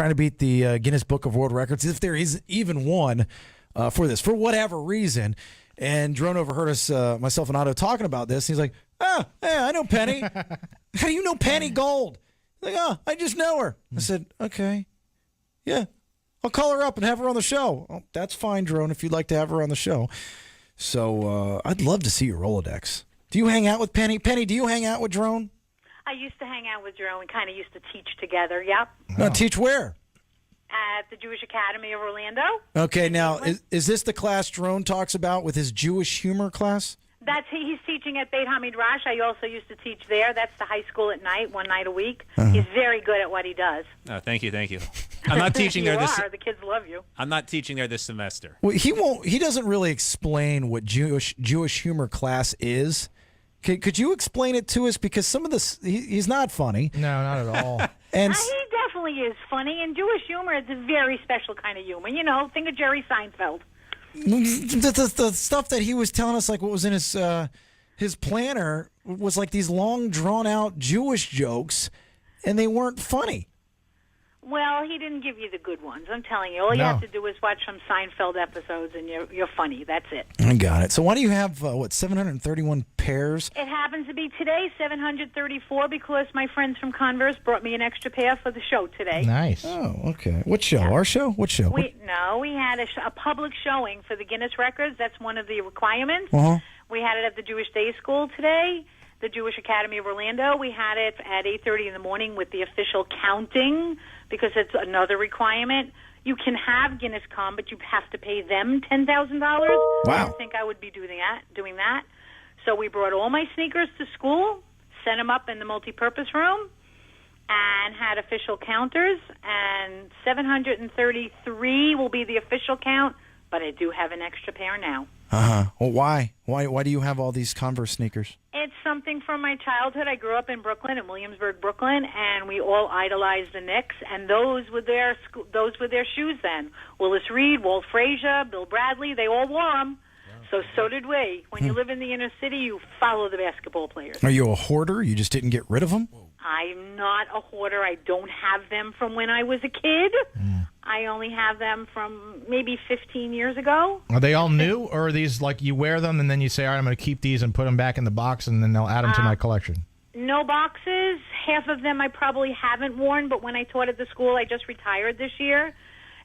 trying to beat the Guinness Book of World Records, if there is even one for this, for whatever reason. And Drone overheard us, myself and Otto, talking about this. He's like, "Oh, yeah, I know Penny. How do you know Penny Gold?" He's like, "Oh, I just know her." I said, "Okay, yeah, I'll call her up and have her on the show." "Oh, that's fine, Drone, if you'd like to have her on the show." So I'd love to see your Rolodex. Do you hang out with Penny? Penny, do you hang out with Drone? I used to hang out with Drone. We kind of used to teach together, yep. No, teach where? At the Jewish Academy of Orlando. Okay, now, is this the class Drone talks about with his Jewish humor class? He's teaching at Beit Hamidrash. I also used to teach there. That's the high school at night, one night a week. He's very good at what he does. Oh, thank you. I'm not teaching there this. The kids love you. I'm not teaching there this semester. Well, he doesn't really explain what Jewish humor class is. Could you explain it to us? Because some of this, he's not funny. No, not at all. And he definitely is funny, and Jewish humor is a very special kind of humor. You know, think of Jerry Seinfeld. the stuff that he was telling us, like what was in his planner, was like these long, drawn-out Jewish jokes, and they weren't funny. Well, he didn't give you the good ones. I'm telling you. All you have to do is watch some Seinfeld episodes, and you're funny. That's it. I got it. So why do you have, 731 pairs? It happens to be today, 734, because my friends from Converse brought me an extra pair for the show today. Nice. Oh, okay. What show? Our show? What show? We had a public showing for the Guinness Records. That's one of the requirements. Uh-huh. We had it at the Jewish Day School today, the Jewish Academy of Orlando. We had it at 8:30 in the morning with the official counting, because it's another requirement. You can have Guinness come, but you have to pay them $10,000. Wow. I didn't think I would be doing that. So we brought all my sneakers to school, set them up in the multi-purpose room, and had official counters. And 733 will be the official count, but I do have an extra pair now. Uh-huh. Well, why? Why do you have all these Converse sneakers? It's something from my childhood. I grew up in Brooklyn, in Williamsburg, Brooklyn, and we all idolized the Knicks, and those were their shoes then. Willis Reed, Walt Frazier, Bill Bradley, they all wore them. So did we. When you live in the inner city, you follow the basketball players. Are you a hoarder? You just didn't get rid of them? I'm not a hoarder. I don't have them from when I was a kid. I only have them from maybe 15 years ago. Are they all new, or are these like you wear them and then you say, all right, I'm going to keep these and put them back in the box and then they'll add them to my collection? No boxes. Half of them I probably haven't worn, but when I taught at the school, I just retired this year.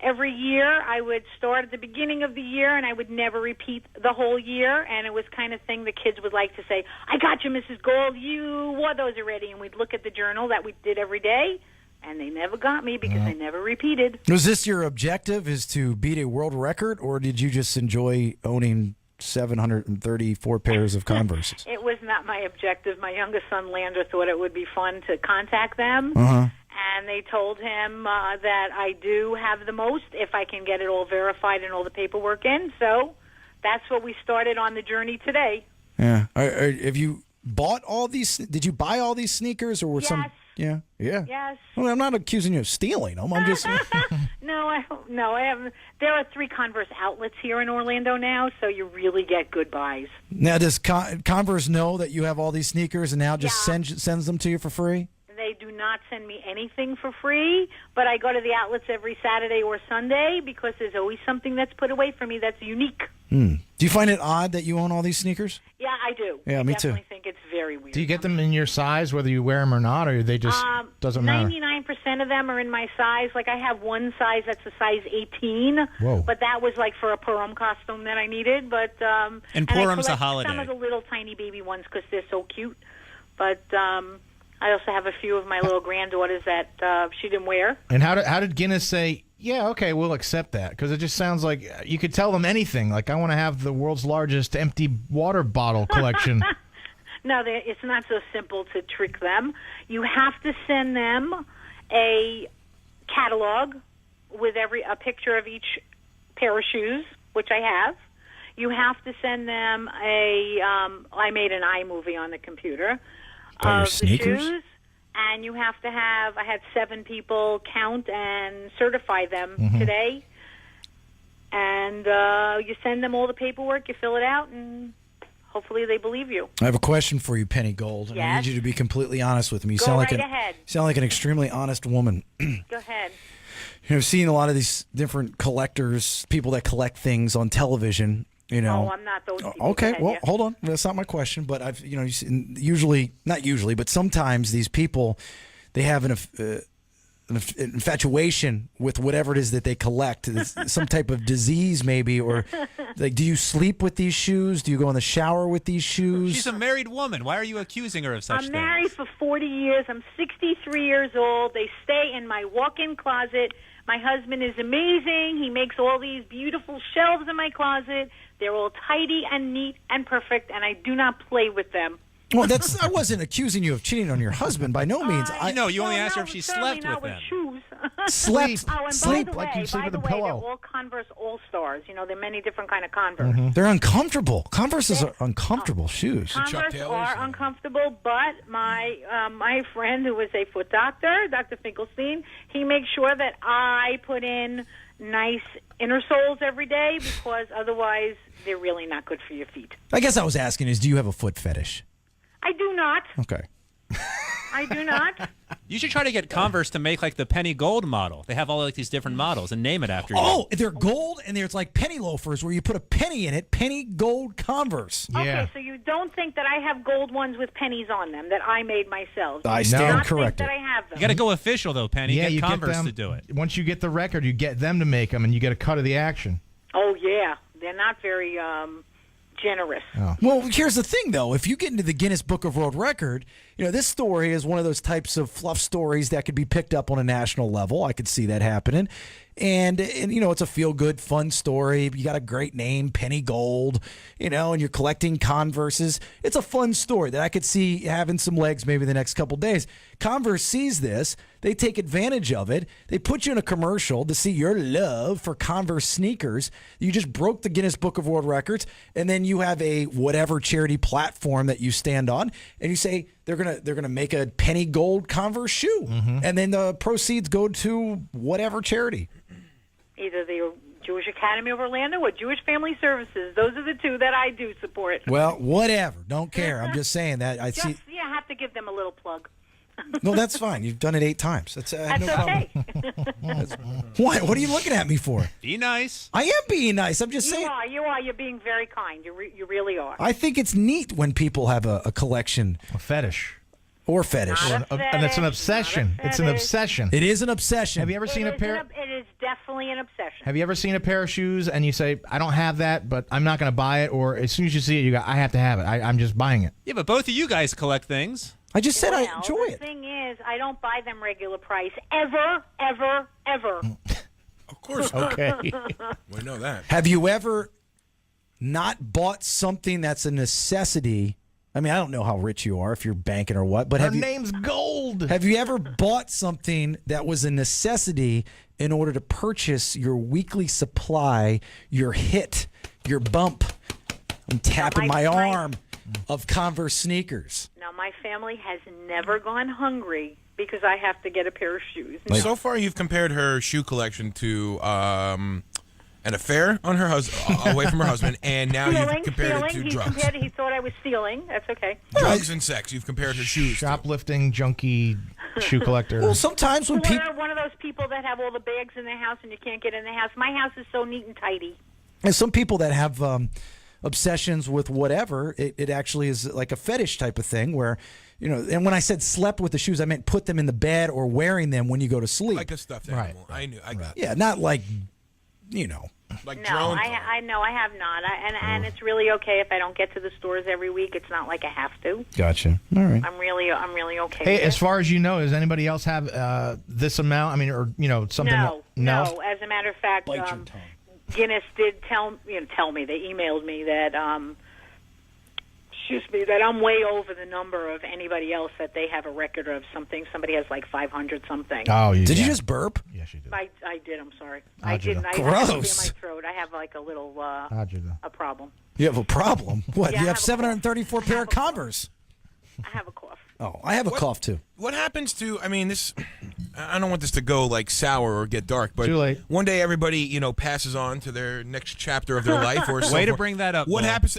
Every year, I would start at the beginning of the year, and I would never repeat the whole year, and it was kind of thing the kids would like to say, I got you, Mrs. Gold, you wore those already, and we'd look at the journal that we did every day, and they never got me because I never repeated. Was this your objective, is to beat a world record, or did you just enjoy owning 734 pairs of Converses? It was not my objective. My youngest son, Lander, thought it would be fun to contact them. Uh-huh. And they told him that I do have the most if I can get it all verified and all the paperwork in. So that's what we started on the journey today. Yeah. Have you bought all these? Did you buy all these sneakers, or were some? Yeah. Yes. Well, I'm not accusing you of stealing them. I'm just. No, I haven't. There are 3 Converse outlets here in Orlando now, so you really get good buys. Now, does Converse know that you have all these sneakers and now just sends them to you for free? They do not send me anything for free, but I go to the outlets every Saturday or Sunday because there's always something that's put away for me that's unique. Do you find it odd that you own all these sneakers? Yeah, I do. Yeah, me too. I definitely think it's very weird. Do you get them in your size, whether you wear them or not, or they just doesn't matter? 99% of them are in my size. Like, I have one size that's a size 18. Whoa. But that was like for a Purim costume that I needed. But And Purim's a holiday. Some of the little tiny baby ones because they're so cute. But I also have a few of my little granddaughters that she didn't wear. And how did Guinness say, yeah, okay, we'll accept that? Because it just sounds like you could tell them anything. Like, I want to have the world's largest empty water bottle collection. No, it's not so simple to trick them. You have to send them a catalog with a picture of each pair of shoes, which I have. You have to send them I made an iMovie on the computer of the shoes, and you have to have, I had 7 people count and certify them today, and you send them all the paperwork, you fill it out, and hopefully they believe you. I have a question for you, Penny Gold. Yes? I need you to be completely honest with me. You Go sound right like ahead. You sound like an extremely honest woman. Go ahead. seeing a lot of these different collectors, people that collect things on television. Oh, I'm not those people. Okay, well, hold on. That's not my question, but I've not usually, but sometimes these people, they have an infatuation with whatever it is that they collect. It's some type of disease, maybe, or like, do you sleep with these shoes? Do you go in the shower with these shoes? She's a married woman. Why are you accusing her of such things? I'm married for 40 years. I'm 63 years old. They stay in my walk-in closet. My husband is amazing. He makes all these beautiful shelves in my closet. They're all tidy and neat and perfect, and I do not play with them. Well, I wasn't accusing you of cheating on your husband by no means. You only asked her if she slept with them. Shoes. Slept. Oh, and sleep. Like you sleep with a they're pillow. all Converse All-Stars. There are many different kind of Converse. Mm-hmm. They're uncomfortable. Converses are uncomfortable shoes. Converse are uncomfortable, but my friend who was a foot doctor, Dr. Finkelstein, he makes sure that I put in nice inner soles every day because otherwise they're really not good for your feet. I guess I was asking is, do you have a foot fetish? I do not. Okay. I do not. You should try to get Converse to make like the penny gold model. They have all like these different models and name it after you. Oh, they're gold, and there's like penny loafers where you put a penny in it. Penny gold Converse. Yeah. Okay, so you don't think that I have gold ones with pennies on them that I made myself? I You stand do not corrected. Think that I have them. You got to go official though, Penny. Yeah, Get you Converse get them to do it. Once you get the record, you get them to make them, and you get a cut of the action. Oh yeah, they're not very generous. Oh. Well, here's the thing, though. If you get into the Guinness Book of World Record, this story is one of those types of fluff stories that could be picked up on a national level. I could see that happening. And it's a feel-good, fun story. You got a great name, Penny Gold, and you're collecting Converses. It's a fun story that I could see having some legs maybe the next couple days. Converse sees this. They take advantage of it. They put you in a commercial to see your love for Converse sneakers. You just broke the Guinness Book of World Records, and then you have a whatever charity platform that you stand on, and you say they're gonna make a penny gold Converse shoe, and then the proceeds go to whatever charity. Either the Jewish Academy of Orlando or Jewish Family Services. Those are the two that I do support. Well, whatever. Don't care. I'm just saying that. I Just, see. yeah, have to give them a little plug. No, that's fine. You've done it 8 times. That's That's no problem. okay. What? What are you looking at me for? Be nice. I am being nice. I'm just saying. You are. You're being very kind. You really are. I think it's neat when people have a collection A fetish. or fetish. Not a And it's an fetish, obsession. not a It's an fetish. obsession. It is an obsession. Have you ever seen a pair? It is definitely an obsession. Have you ever seen a pair of shoes and you say, I don't have that, but I'm not going to buy it? Or as soon as you see it, you go, I have to have it. I'm just buying it. Yeah, but both of you guys collect things. I just said I Well, enjoy the it. thing is, I don't buy them regular price ever. Of course not. Okay. We know that. Have you ever not bought something that's a necessity? I mean, I don't know how rich you are, if you're banking or what, but Her name's Gold. have you ever bought something that was a necessity in order to purchase your weekly supply, your hit, your bump? I'm tapping my arm of Converse sneakers. Now, my family has never gone hungry because I have to get a pair of shoes. So far, you've compared her shoe collection to an affair on her away from her husband, and now you've compared it to drugs. He thought I was stealing. That's okay. Drugs and sex. You've compared her shoes. to. Shoplifting, junkie, shoe collector. Well, sometimes when people, We're one of those people that have all the bags in their house and you can't get in the house. My house is so neat and tidy. and some people that have obsessions with whatever, it actually is like a fetish type of thing where, and when I said slept with the shoes, I meant put them in the bed or wearing them when you go to sleep. Like a stuffed Right. animal. I knew. I got it. Yeah, not like, Like No, drone. I know I have not, and it's really okay if I don't get to the stores every week. It's not like I have to. Gotcha. All right. I'm really okay. Hey, with as it. far as you know, does anybody else have this amount? I mean, or something? No. As a matter of fact, Bite your tongue. Guinness did tell me. They emailed me that that I'm way over the number of anybody else that they have a record of something. Somebody has like 500 something. Oh, Did you just burp? Yes, you did. I did. I'm sorry. How'd I you didn't. know? I have something in Gross. my throat. I have like a little How'd you know? a problem. You have a problem. What? Yeah, you I have have a 734 pair of Converse. I have a cough. Oh, I have a cough too. What happens to? I mean, this. I don't want this to go like sour or get dark, but Too late. one day everybody passes on to their next chapter of their life or so Way to forth. bring that up. What Will. happens?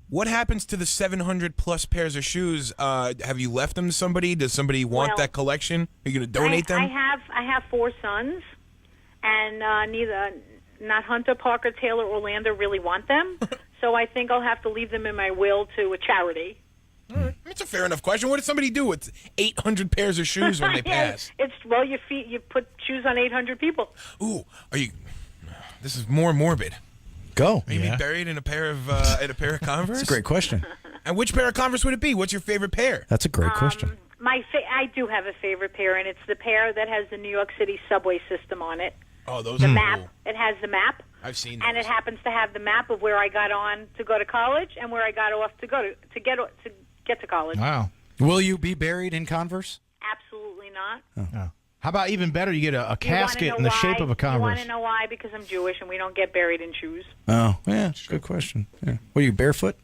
What happens to the 700 plus pairs of shoes? Have you left them to somebody? Does somebody want Well, that collection? Are you going to donate them? I have 4 sons, and not Hunter, Parker, Taylor, Orlando really want them. So I think I'll have to leave them in my will to a charity. All right. That's a fair enough question. What does somebody do with 800 pairs of shoes when they pass? You put shoes on 800 people. Ooh, this is more morbid. Go. Are you be buried in a pair of Converse? That's a great question. And which pair of Converse would it be? What's your favorite pair? That's a great question. I do have a favorite pair, and it's the pair that has the New York City subway system on it. Oh, those the are map. cool. It has the map. I've seen and those. it happens to have the map of where I got on to go to college and where I got off to get to college. Wow. Will you be buried in Converse? Absolutely not. Oh. How about even better? You get a You casket wanna in know the shape why? of a You want Converse. to know why? Because I'm Jewish and we don't get buried in shoes. Oh, yeah. Good question. Yeah. What are you, barefoot?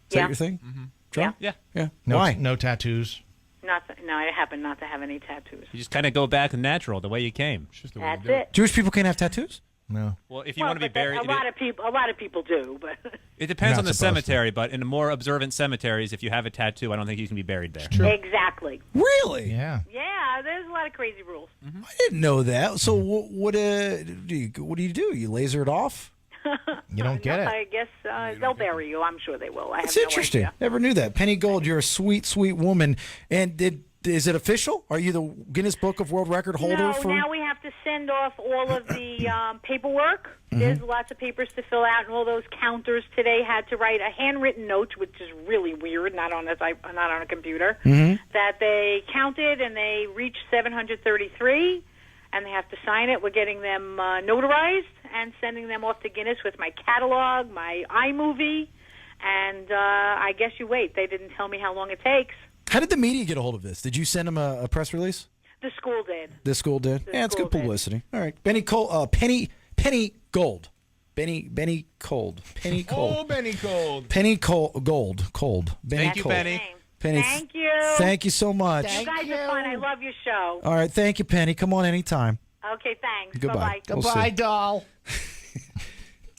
Is Yeah. that your thing? Mm-hmm. Drum? Yeah. Yeah. No, Why? No tattoos. No, I happen not to have any tattoos. You just kind of go back natural, the way you came. That's it. Jewish people can't have tattoos? No. Well, if you want to be buried, a lot of people do, but it depends Not on the supposed to. cemetery. But in the more observant cemeteries, if you have a tattoo, I don't think you can be buried there. exactly. Really? Yeah. Yeah, there's a lot of crazy rules. I didn't know that. So what do you do? You laser it off? You don't get it. I guess they'll bury you. I'm sure they will. I That's have no interesting. idea. Never knew that. Penny Gold, you're a sweet, sweet woman. And is it official? Are you the Guinness Book of World Record holder No, for? now we have to send off all of the paperwork. There's lots of papers to fill out, and all those counters today had to write a handwritten note, which is really weird, not on a computer, that they counted and they reached 733, and they have to sign it. We're getting them notarized and sending them off to Guinness with my catalog, my iMovie, and I guess you wait. They didn't tell me how long it takes. How did the media get a hold of this? Did you send them a press release? The school did. The school did? Yeah, it's school good did. publicity. All right. Penny Gold. Benny Cold. Penny Cold. Oh, Benny Cold. Penny Gold. Cold. Benny Thank you, Cold. Penny. Penny. Thank you. Thank you so much. You guys are fun. I love your show. All right. Thank you, Penny. Come on anytime. Okay, thanks. Goodbye. Bye-bye. We'll Goodbye, see. doll.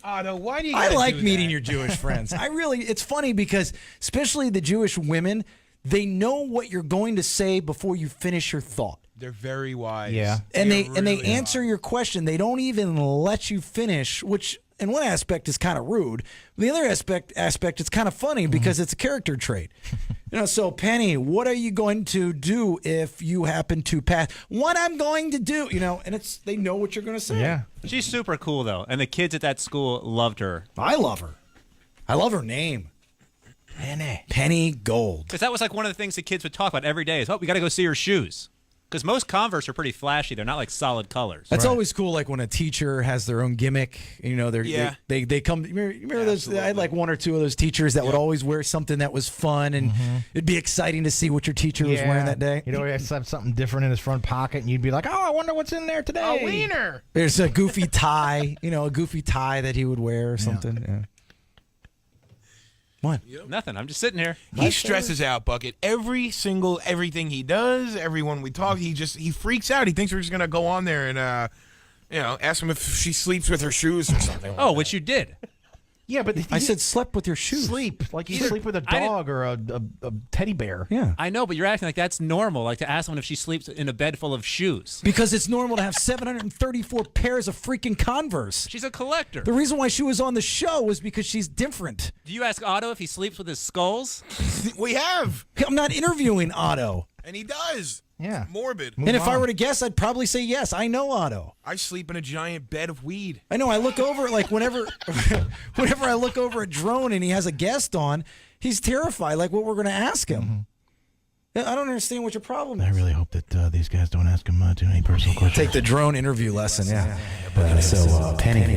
Otto, why do you I gotta like do meeting that? your Jewish friends. It's funny because especially the Jewish women, they know what you're going to say before you finish your thought. They're very wise. Yeah. And they really answer your question. They don't even let you finish, which in one aspect is kind of rude. The other aspect it's kind of funny because it's a character trait. So Penny, what are you going to do if you happen to pass? What I'm going to do, and they know what you're going to say. Yeah. She's super cool though, and the kids at that school loved her. I love her. I love her name. Penny Gold. Because that was like one of the things the kids would talk about every day is, we got to go see her shoes. Because most Converse are pretty flashy. They're not like solid colors. That's always cool, like when a teacher has their own gimmick. They come. You remember those? I had like one or two of those teachers that would always wear something that was fun, and it'd be exciting to see what your teacher was wearing that day. He'd always have something different in his front pocket, and you'd be like, "Oh, I wonder what's in there today." A wiener. There's a goofy tie, a goofy tie that he would wear or something. Yeah. What? Nothing. I'm just sitting here. He stresses out, Bucket. Everything he does, everyone we talk, he freaks out. He thinks we're just gonna go on there and ask him if she sleeps with her shoes or something. Oh, which you did. Yeah, but I said slept with your shoes. sleep like you Either- sleep with a I didn't- dog or a teddy bear. Yeah. I know, but you're acting like that's normal. Like to ask someone if she sleeps in a bed full of shoes. Because it's normal to have 734 pairs of freaking Converse. She's a collector. The reason why she was on the show was because she's different. Do you ask Otto if he sleeps with his skulls? We have, I'm not interviewing Otto. and he does. Yeah. It's morbid. And if I were to guess, I'd probably say yes. I know Otto. I sleep in a giant bed of weed. I know. I look over like whenever I look over at Drone and he has a guest on, he's terrified. Like what we're going to ask him. I don't understand what your problem is. I really hope that these guys don't ask him too many personal questions. Take the Drone interview lesson. Yeah. Penny,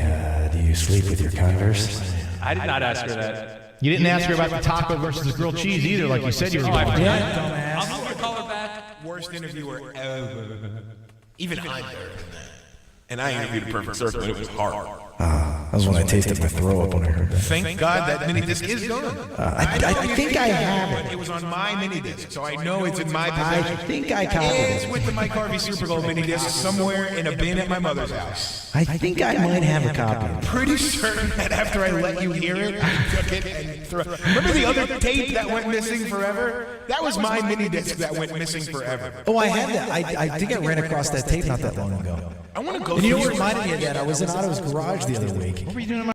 do you sleep with your Converse? I did not ask her that. You didn't ask her about the taco versus the grilled cheese either, like you said you were going to. I'm going to call her back. Worst interviewer ever. Even I'm better than that. And I interviewed a perfect circle, and it was hard. That was when I tasted my throw up when I heard that. Thank God that mini disc is gone. I think I have it. It was on my mini disc, so I know it's in my possession. I think I copied It's it. with the Mike Harvey Super Gold mini disc somewhere in a bin at my mother's house. I think I might have a copy. Pretty certain that after I let you hear it, you took it and threw it. Remember the other tape that went missing forever? That was my mini disc that went missing forever. Oh, I had that. I think I ran across that tape not that long ago. I want to go And you know through what reminded me of that? I was in Otto's garage the other week. What were you doing in my